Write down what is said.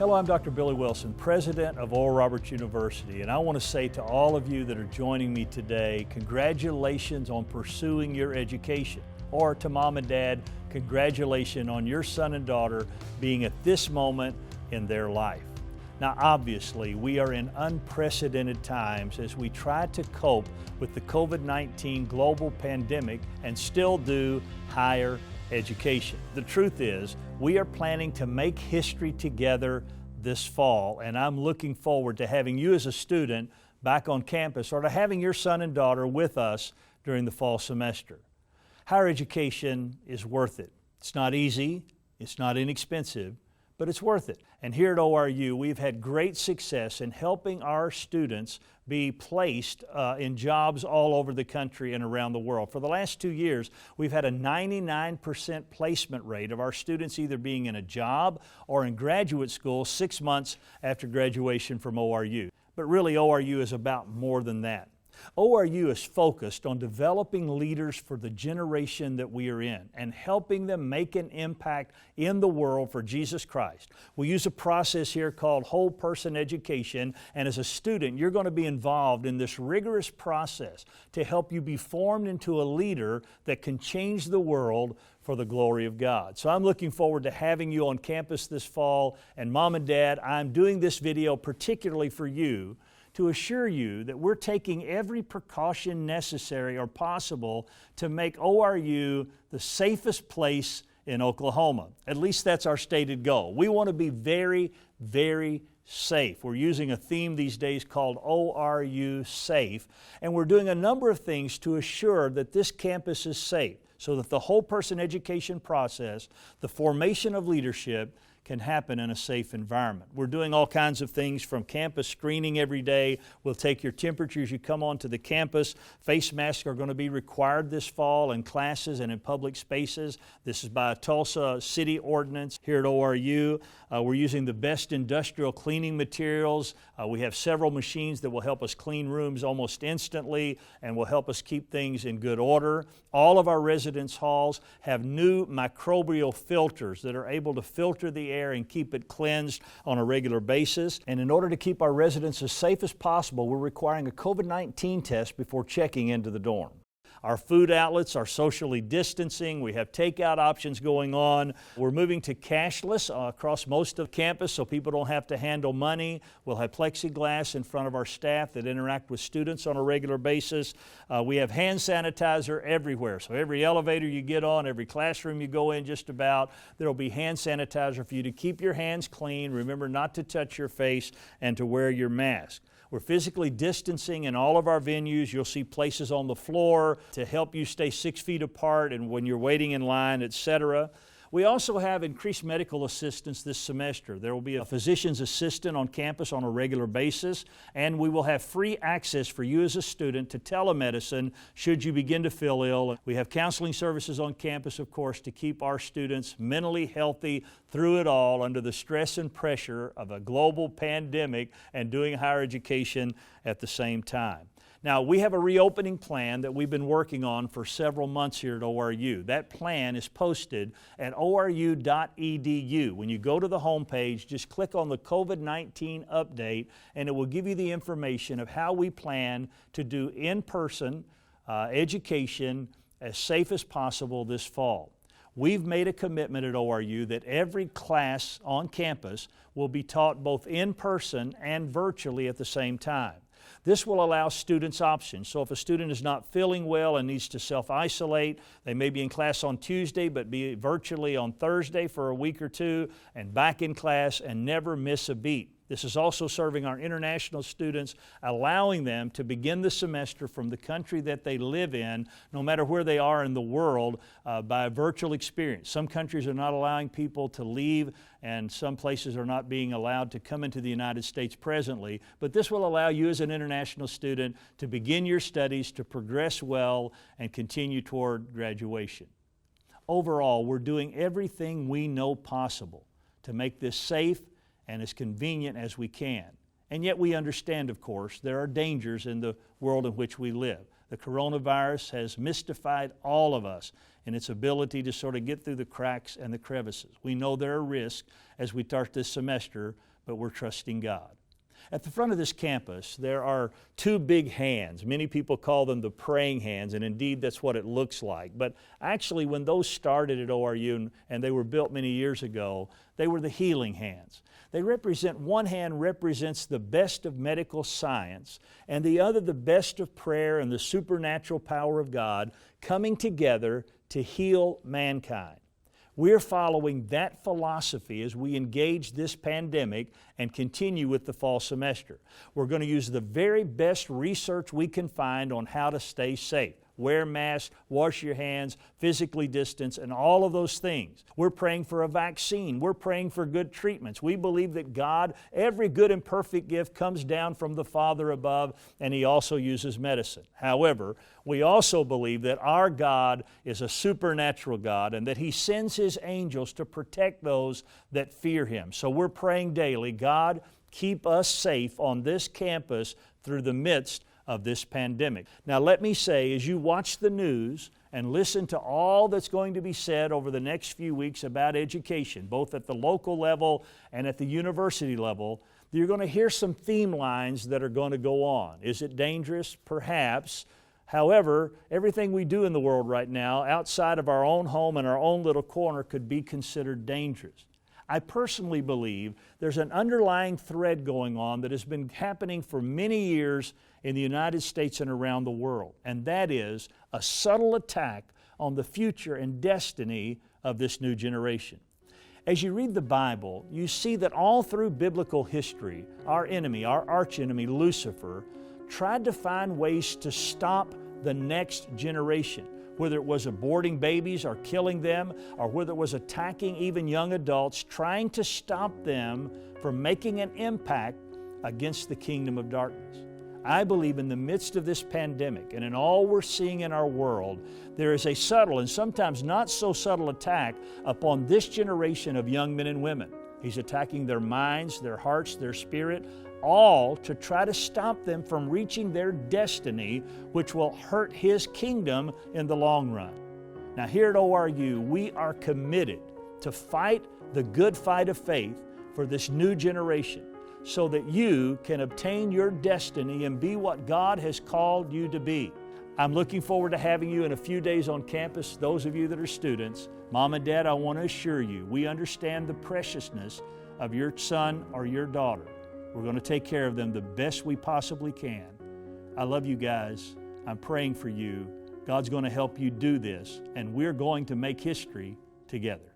Hello, I'm Dr. Billy Wilson, President of Oral Roberts University, and I want to say to all of you that are joining me today, congratulations on pursuing your education. Or to Mom and Dad, congratulations on your son and daughter being at this moment in their life. Now, obviously, we are in unprecedented times as we try to cope with the COVID-19 global pandemic and still do higher education. The truth is, we are planning to make history together this fall, and I'm looking forward to having you as a student back on campus or to having your son and daughter with us during the fall semester. Higher education is worth it. It's not easy, it's not inexpensive, but it's worth it. And here at ORU, we've had great success in helping our students be placed in jobs all over the country and around the world. For the last 2 years, we've had a 99% placement rate of our students either being in a job or in graduate school 6 months after graduation from ORU. But really, ORU is about more than that. ORU is focused on developing leaders for the generation that we are in and helping them make an impact in the world for Jesus Christ. We use a process here called whole person education, and as a student, you're going to be involved in this rigorous process to help you be formed into a leader that can change the world for the glory of God. So I'm looking forward to having you on campus this fall, and Mom and Dad, I'm doing this video particularly for you to assure you that we're taking every precaution necessary or possible to make ORU the safest place in Oklahoma. At least that's our stated goal. We want to be very, very safe. We're using a theme these days called ORU Safe, and we're doing a number of things to assure that this campus is safe so that the whole person education process, the formation of leadership, can happen in a safe environment. We're doing all kinds of things from campus screening every day. We'll take your temperature as you come onto the campus. Face masks are going to be required this fall in classes and in public spaces. This is by a Tulsa city ordinance here at ORU. We're using the best industrial cleaning materials. We have several machines that will help us clean rooms almost instantly and will help us keep things in good order. All of our residence halls have new microbial filters that are able to filter the air and keep it cleansed on a regular basis. And in order to keep our residents as safe as possible, we're requiring a COVID-19 test before checking into the dorm. Our food outlets are socially distancing. We have takeout options going on. We're moving to cashless across most of campus so people don't have to handle money. We'll have plexiglass in front of our staff that interact with students on a regular basis. We have hand sanitizer everywhere. So every elevator you get on, every classroom you go in just about, there will be hand sanitizer for you to keep your hands clean. Remember not to touch your face and to wear your mask. We're physically distancing in all of our venues. You'll see places on the floor to help you stay 6 feet apart and when you're waiting in line, etc. We also have increased medical assistance this semester. There will be a physician's assistant on campus on a regular basis, and we will have free access for you as a student to telemedicine should you begin to feel ill. We have counseling services on campus, of course, to keep our students mentally healthy through it all under the stress and pressure of a global pandemic and doing higher education at the same time. Now, we have a reopening plan that we've been working on for several months here at ORU. That plan is posted at oru.edu. When you go to the homepage, just click on the COVID-19 update, and it will give you the information of how we plan to do in-person education as safe as possible this fall. We've made a commitment at ORU that every class on campus will be taught both in person and virtually at the same time. This will allow students options. So if a student is not feeling well and needs to self-isolate, they may be in class on Tuesday but be virtually on Thursday for a week or two and back in class and never miss a beat. This is also serving our international students, allowing them to begin the semester from the country that they live in, no matter where they are in the world, by a virtual experience. Some countries are not allowing people to leave, and some places are not being allowed to come into the United States presently. But this will allow you as an international student to begin your studies, to progress well, and continue toward graduation. Overall, we're doing everything we know possible to make this safe and as convenient as we can. And yet we understand, of course, there are dangers in the world in which we live. The coronavirus has mystified all of us in its ability to sort of get through the cracks and the crevices. We know there are risks as we start this semester, but we're trusting God. At the front of this campus, there are two big hands. Many people call them the praying hands, and indeed that's what it looks like. But actually, when those started at ORU, and they were built many years ago, they were the healing hands. They represent, one hand represents the best of medical science, and the other the best of prayer and the supernatural power of God coming together to heal mankind. We're following that philosophy as we engage this pandemic and continue with the fall semester. We're going to use the very best research we can find on how to stay safe. Wear masks, wash your hands, physically distance, and all of those things. We're praying for a vaccine. We're praying for good treatments. We believe that God, every good and perfect gift comes down from the Father above, and He also uses medicine. However, we also believe that our God is a supernatural God and that He sends His angels to protect those that fear Him. So we're praying daily, God, keep us safe on this campus through the midst of this pandemic. Now let me say, as you watch the news and listen to all that's going to be said over the next few weeks about education, both at the local level and at the university level, you're going to hear some theme lines that are going to go on. Is it dangerous? Perhaps. However, everything we do in the world right now, outside of our own home and our own little corner, could be considered dangerous. I personally believe there's an underlying thread going on that has been happening for many years in the United States and around the world, and that is a subtle attack on the future and destiny of this new generation. As you read the Bible, you see that all through biblical history, our enemy, our archenemy, Lucifer, tried to find ways to stop the next generation, whether it was aborting babies or killing them, or whether it was attacking even young adults, trying to stop them from making an impact against the kingdom of darkness. I believe in the midst of this pandemic and in all we're seeing in our world, there is a subtle and sometimes not so subtle attack upon this generation of young men and women. He's attacking their minds, their hearts, their spirit, all to try to stop them from reaching their destiny, which will hurt His kingdom in the long run. Now here at ORU, we are committed to fight the good fight of faith for this new generation, so that you can obtain your destiny and be what God has called you to be. I'm looking forward to having you in a few days on campus. Those of you that are students, Mom and Dad, I want to assure you, we understand the preciousness of your son or your daughter. We're going to take care of them the best we possibly can. I love you guys. I'm praying for you. God's going to help you do this, and we're going to make history together.